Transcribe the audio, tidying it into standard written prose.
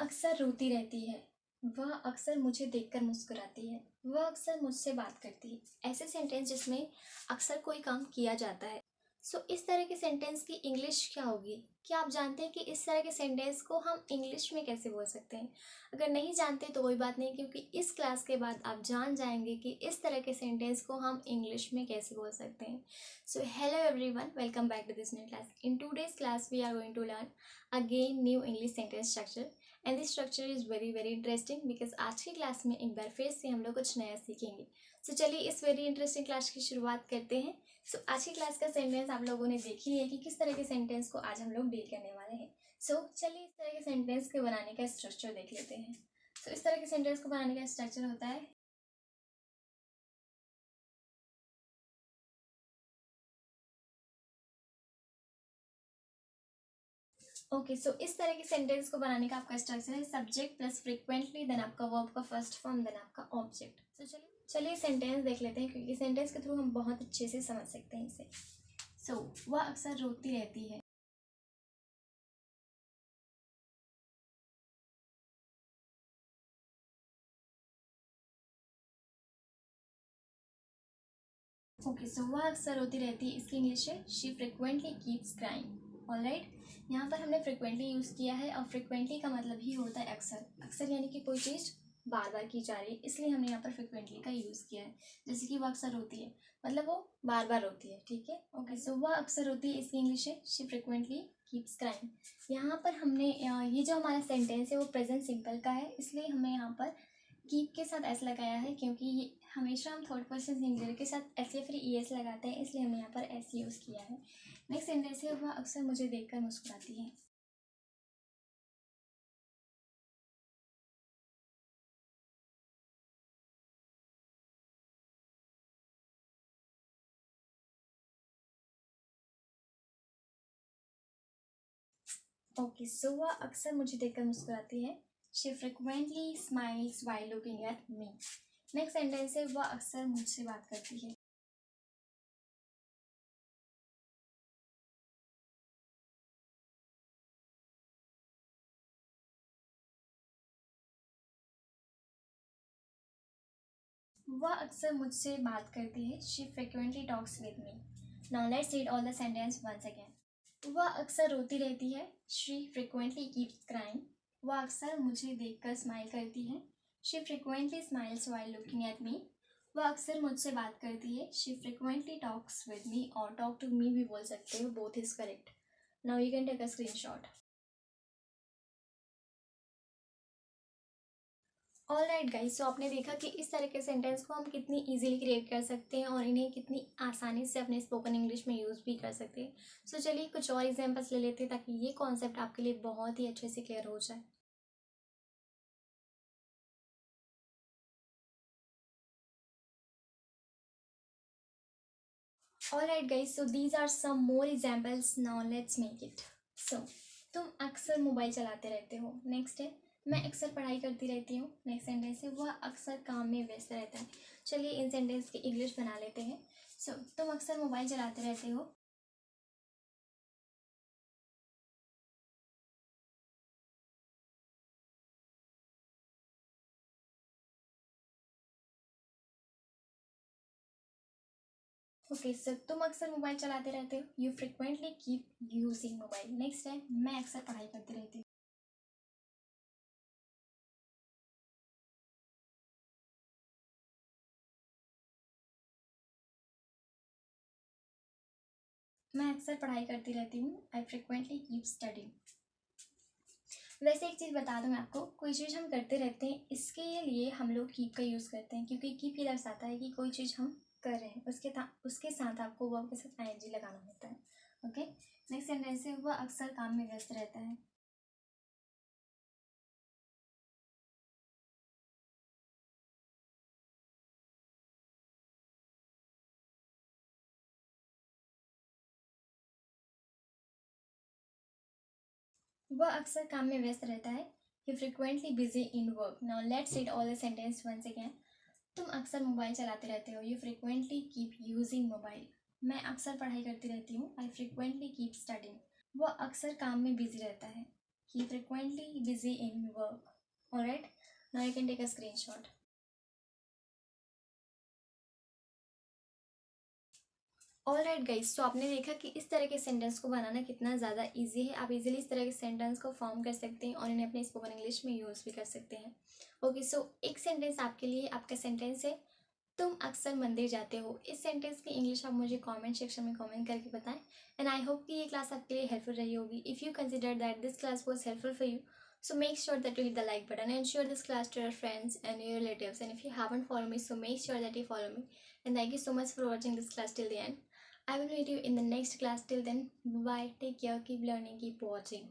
अक्सर रोती रहती है। वह अक्सर मुझे देखकर मुस्कुराती है। वह अक्सर मुझसे बात करती है। ऐसे सेंटेंस जिसमें अक्सर कोई काम किया जाता है। इस तरह के सेंटेंस की इंग्लिश क्या होगी? क्या आप जानते हैं कि इस तरह के सेंटेंस को हम इंग्लिश में कैसे बोल सकते हैं? अगर नहीं जानते तो कोई बात नहीं, क्योंकि इस क्लास के बाद आप जान जाएंगे कि इस तरह के सेंटेंस को हम इंग्लिश में कैसे बोल सकते हैं। Hello everyone, welcome back to this new class. In today's class we are going to learn again new English sentence structure and this structure is very very interesting because आज की class में एक बार फिर से हम लोग कुछ नया सीखेंगे। चलिए इस वेरी इंटरेस्टिंग क्लास की शुरुआत करते हैं। आज की क्लास का सेंटेंस आप लोगों ने देख ही है कि किस तरह के सेंटेंस को आज हम लोग डील करने वाले हैं। चलिए इस तरह के सेंटेंस के बनाने का स्ट्रक्चर देख लेते हैं। इस तरह के सेंटेंस को बनाने का स्ट्रक्चर होता है इस तरह के सेंटेंस को बनाने का आपका स्ट्रक्चर है सब्जेक्ट प्लस फ्रीक्वेंटली, देन आपका वर्ब का फर्स्ट फॉर्म, देन आपका ऑब्जेक्ट। चलिए सेंटेंस देख लेते हैं, क्योंकि सेंटेंस के थ्रू हम बहुत अच्छे से समझ सकते हैं इसे। वह अक्सर रोती रहती है। वह अक्सर रोती रहती है, इसकी इंग्लिश है she frequently keeps crying. Alright, यहाँ पर हमने फ्रिक्वेंटली यूज़ किया है और फ्रिक्वेंटली का मतलब ही होता है अक्सर। अक्सर यानी कि कोई चीज़ बार बार की जा रही है, इसलिए हमने यहाँ पर फ्रिक्वेंटली का यूज़ किया है। जैसे कि वह अक्सर रोती है, मतलब वो बार बार रोती है। ठीक है, वह अक्सर रोती है, इसकी इंग्लिश है शी फ्रिक्वेंटली कीप्स क्राइंग। यहाँ पर हमने ये जो हमारा सेंटेंस है वो प्रेजेंट सिंपल का है, इसलिए हमने यहाँ पर कीप के साथ एस लगाया है, क्योंकि ये हमेशा हम थर्ड पर्सन सिंगुलर के साथ एस या फिर ई एस लगाते हैं, इसलिए हमने यहाँ पर एस यूज़ किया है। नेक्स्ट सेंटेंस है वह अक्सर मुझे देखकर मुस्कुराती है। वह अक्सर मुझे देखकर मुस्कुराती है। She frequently smiles while looking at me. Next sentence है वह अक्सर मुझसे बात करती है। वह अक्सर मुझसे बात करती है। She frequently talks with me. Now let's read all the sentence once again. वह अक्सर रोती रहती है। She frequently keeps crying. वह अक्सर मुझे देखकर स्माइल करती है। She frequently smiles while looking at me. वह अक्सर मुझसे बात करती है। She frequently talks with me, और टॉक टू मी भी बोल सकते हो, both is correct. Now you can take a screenshot. Alright guys, आपने देखा कि इस तरह के सेंटेंस को हम कितनी इजीली क्रिएट कर सकते हैं और इन्हें कितनी आसानी से अपने स्पोकन इंग्लिश में यूज़ भी कर सकते हैं। चलिए कुछ और एग्जांपल्स ले लेते हैं, ताकि ये कॉन्सेप्ट आपके लिए बहुत ही अच्छे से क्लियर हो जाए। Alright guys, these are some more examples. Now let's make it. So तुम अक्सर मोबाइल चलाते रहते हो। नेक्स्ट है मैं अक्सर पढ़ाई करती रहती हूँ। नेक्स्ट सेंटेंस है वह अक्सर काम में व्यस्त रहता है। चलिए इन सेंटेंस की इंग्लिश बना लेते हैं। तुम अक्सर मोबाइल चलाते रहते हो। तुम अक्सर मोबाइल चलाते रहते हो। You frequently keep using mobile. Next है मैं अक्सर पढ़ाई करती रहती हूँ। मैं अक्सर पढ़ाई करती रहती हूँ। I frequently keep studying. वैसे एक चीज़ बता दूँ मैं आपको, कोई चीज़ हम करते रहते हैं, इसके लिए हम लोग कीप का यूज़ करते हैं, क्योंकि कीप ये दर्शाता है कि कोई चीज़ हम कर रहे हैं, उसके साथ आपको वर्ब के साथ आईएनजी लगाना होता है। ओके, नेक्स्ट सेंटेंस है वह अक्सर काम में व्यस्त रहता है। वह अक्सर काम में व्यस्त रहता है। He frequently busy in work. Now let's read all the sentence once again. तुम अक्सर मोबाइल चलाते रहते हो। You frequently keep using mobile. मैं अक्सर पढ़ाई करती रहती हूँ। I frequently keep studying. वह अक्सर काम में बिजी रहता है। He frequently busy in work. Alright, now you can take a screenshot. Alright guys, तो आपने देखा कि इस तरह के सेंटेंस को बनाना कितना ज़्यादा इजी है। आप इजीली इस तरह के सेंटेंस को फॉर्म कर सकते हैं और इन्हें अपने स्पोकन इंग्लिश में यूज़ भी कर सकते हैं। ओके, सो एक सेंटेंस आपके लिए, आपका सेंटेंस है, तुम अक्सर मंदिर जाते हो। इस सेंटेंस की इंग्लिश आप मुझे कमेंट सेक्शन में कमेंट करके बताएं। एंड आई होप कि ये क्लास आपके लिए हेल्पफुल रही होगी। If you consider that this class was helpful for you, so make sure that you hit the like button and share this class to your friends and your relatives. And if you haven't followed me, so make sure that you follow me. And thank you so much for watching this class till the end. I will meet you in the next class. Till then, bye. Take care. Keep learning. Keep watching.